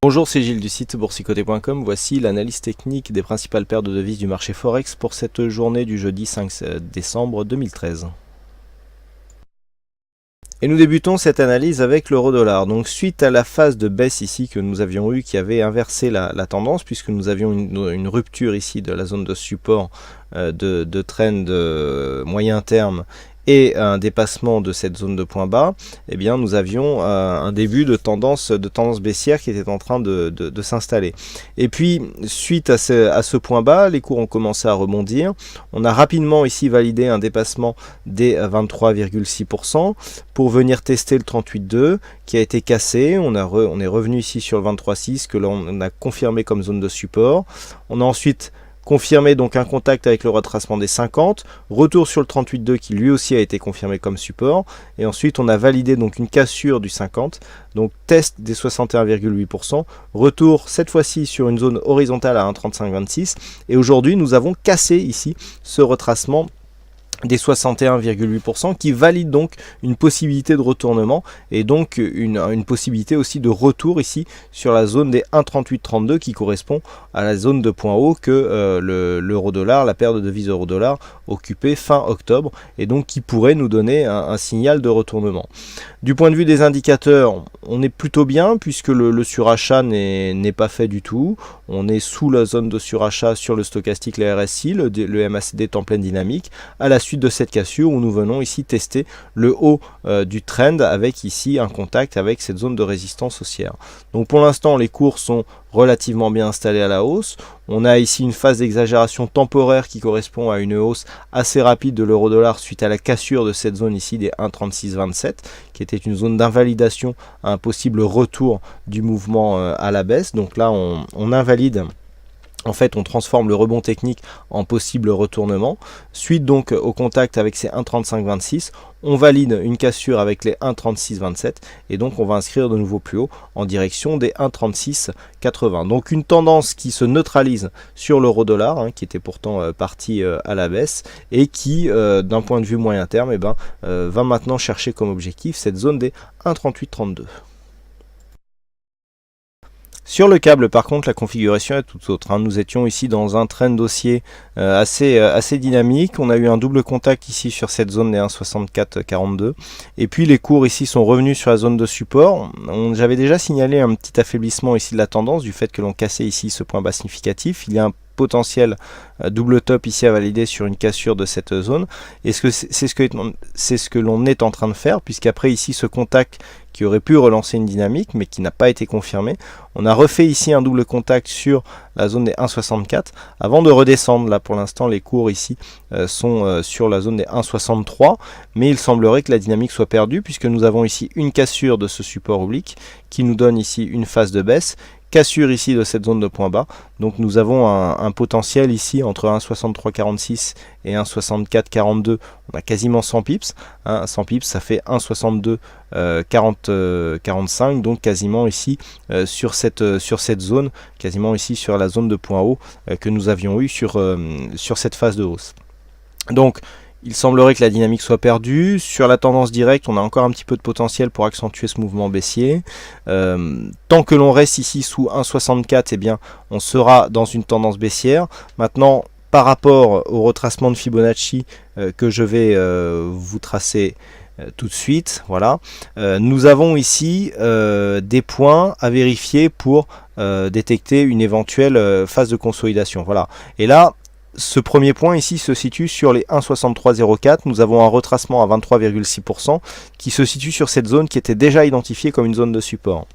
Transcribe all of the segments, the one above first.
Bonjour, c'est Gilles du site boursicoté.com. Voici l'analyse technique des principales paires de devises du marché Forex pour cette journée du jeudi 5 décembre 2013. Et nous débutons cette analyse avec l'euro-dollar. Donc suite à la phase de baisse ici que nous avions eu, qui avait inversé la tendance, puisque nous avions une rupture ici de la zone de support de trend moyen terme, et un dépassement de cette zone de point bas, eh bien nous avions un début de tendance baissière qui était en train de s'installer. Et puis suite à ce point bas, les cours ont commencé à rebondir. On a rapidement ici validé un dépassement des 23,6% pour venir tester le 38,2 qui a été cassé. On est revenu ici sur le 23,6 que l'on a confirmé comme zone de support. On a ensuite confirmé donc un contact avec le retracement des 50, retour sur le 38,2 qui lui aussi a été confirmé comme support, et ensuite on a validé donc une cassure du 50, donc test des 61,8%, retour cette fois-ci sur une zone horizontale à 1,3526, et aujourd'hui nous avons cassé ici ce retracement des 61,8% qui valide donc une possibilité de retournement et donc une possibilité aussi de retour ici sur la zone des 1,3832 qui correspond à la zone de point haut que l'euro-dollar, la paire de devises euro-dollar occupait fin octobre et donc qui pourrait nous donner un signal de retournement. Du point de vue des indicateurs, on est plutôt bien puisque le surachat n'est pas fait du tout. On est sous la zone de surachat sur le stochastique, le RSI, le MACD est en pleine dynamique à la suite de cette cassure où nous venons ici tester le haut du trend avec ici un contact avec cette zone de résistance haussière. Donc pour l'instant les cours sont relativement bien installés à la hausse. On a ici une phase d'exagération temporaire qui correspond à une hausse assez rapide de l'euro-dollar suite à la cassure de cette zone ici des 1,3627 qui était une zone d'invalidation à un possible retour du mouvement à la baisse. Donc là on invalide. En fait, on transforme le rebond technique en possible retournement. Suite donc au contact avec ces 1,3526, on valide une cassure avec les 1,3627 et donc on va inscrire de nouveau plus haut en direction des 1,3680. Donc une tendance qui se neutralise sur l'euro-dollar, qui était pourtant parti à la baisse et qui, d'un point de vue moyen terme, va maintenant chercher comme objectif cette zone des 1,3832. Sur le câble, par contre, la configuration est tout autre. Nous étions ici dans un trend haussier assez dynamique. On a eu un double contact ici sur cette zone des 1,6442. Et puis les cours ici sont revenus sur la zone de support. J'avais déjà signalé un petit affaiblissement ici de la tendance du fait que l'on cassait ici ce point bas significatif. Il y a un potentiel double top ici à valider sur une cassure de cette zone. Et c'est ce que l'on est en train de faire, puisqu'après ici ce contact qui aurait pu relancer une dynamique mais qui n'a pas été confirmé, on a refait ici un double contact sur la zone des 1,64 avant de redescendre. Là pour l'instant les cours ici sont sur la zone des 1,63, mais il semblerait que la dynamique soit perdue puisque nous avons ici une cassure de ce support oblique qui nous donne ici une phase de baisse, cassure ici de cette zone de point bas. Donc nous avons un potentiel ici entre 1,6346 et 1,6442. On a quasiment 100 pips. 100 pips ça fait 1,62 45, donc quasiment ici sur cette zone, quasiment ici sur la zone de point haut que nous avions eu sur cette phase de hausse. Donc il semblerait que la dynamique soit perdue. Sur la tendance directe, on a encore un petit peu de potentiel pour accentuer ce mouvement baissier. Tant que l'on reste ici sous 1,64, eh bien, on sera dans une tendance baissière. Maintenant, par rapport au retracement de Fibonacci que je vais vous tracer tout de suite, voilà, nous avons ici des points à vérifier pour détecter une éventuelle phase de consolidation. Voilà. Et là, ce premier point ici se situe sur les 1,6304. Nous avons un retracement à 23,6% qui se situe sur cette zone qui était déjà identifiée comme une zone de support.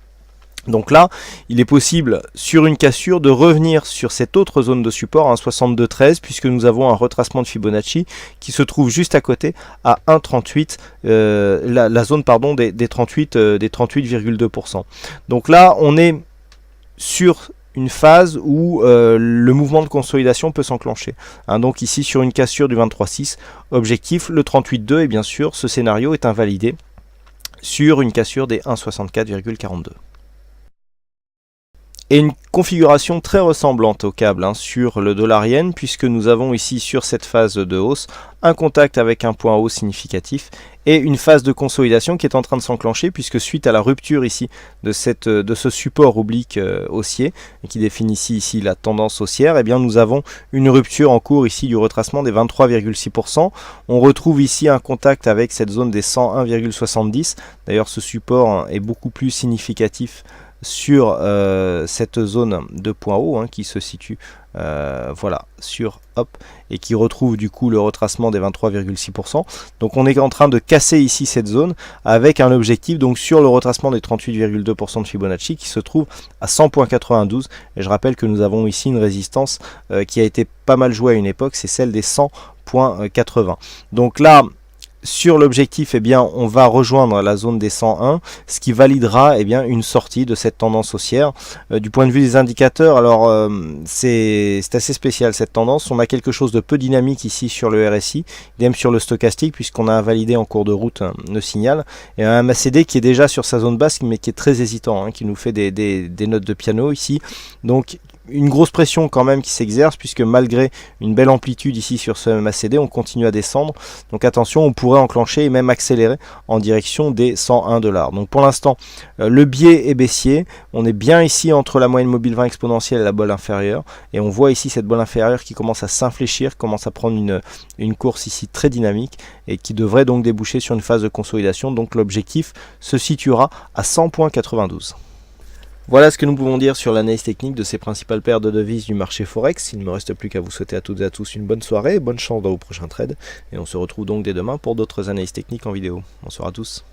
Donc là, il est possible sur une cassure de revenir sur cette autre zone de support à 1,6213 puisque nous avons un retracement de Fibonacci qui se trouve juste à côté à 1,38, la zone pardon des 38,2%. Donc là, on est sur une phase où le mouvement de consolidation peut s'enclencher. Donc ici sur une cassure du 23,6, objectif le 38,2 et bien sûr ce scénario est invalidé sur une cassure des 1,64,42. Et une configuration très ressemblante au câble sur le dollar yen, puisque nous avons ici sur cette phase de hausse un contact avec un point haut significatif et une phase de consolidation qui est en train de s'enclencher, puisque suite à la rupture ici de ce support oblique haussier qui définit ici la tendance haussière, eh bien nous avons une rupture en cours ici du retracement des 23,6%. On retrouve ici un contact avec cette zone des 101,70. D'ailleurs ce support est beaucoup plus significatif sur cette zone de point haut qui se situe voilà sur et qui retrouve du coup le retracement des 23,6%. Donc on est en train de casser ici cette zone avec un objectif donc sur le retracement des 38,2% de Fibonacci qui se trouve à 100,92. Et je rappelle que nous avons ici une résistance qui a été pas mal jouée à une époque, c'est celle des 100,80. Donc là, sur l'objectif, eh bien, on va rejoindre la zone des 101, ce qui validera eh bien, une sortie de cette tendance haussière. Du point de vue des indicateurs, alors c'est assez spécial cette tendance. On a quelque chose de peu dynamique ici sur le RSI, idem sur le stochastique, puisqu'on a invalidé en cours de route le signal. Et un MACD qui est déjà sur sa zone basse, mais qui est très hésitant, qui nous fait des notes de piano ici. Donc une grosse pression quand même qui s'exerce, puisque malgré une belle amplitude ici sur ce MACD, on continue à descendre. Donc attention, on pourrait enclencher et même accélérer en direction des 101 $. Donc pour l'instant, le biais est baissier. On est bien ici entre la moyenne mobile 20 exponentielle et la bolle inférieure. Et on voit ici cette bolle inférieure qui commence à s'infléchir, commence à prendre une course ici très dynamique et qui devrait donc déboucher sur une phase de consolidation. Donc l'objectif se situera à 100,92. Voilà ce que nous pouvons dire sur l'analyse technique de ces principales paires de devises du marché Forex. Il ne me reste plus qu'à vous souhaiter à toutes et à tous une bonne soirée, bonne chance dans vos prochains trades. Et on se retrouve donc dès demain pour d'autres analyses techniques en vidéo. Bonsoir à tous.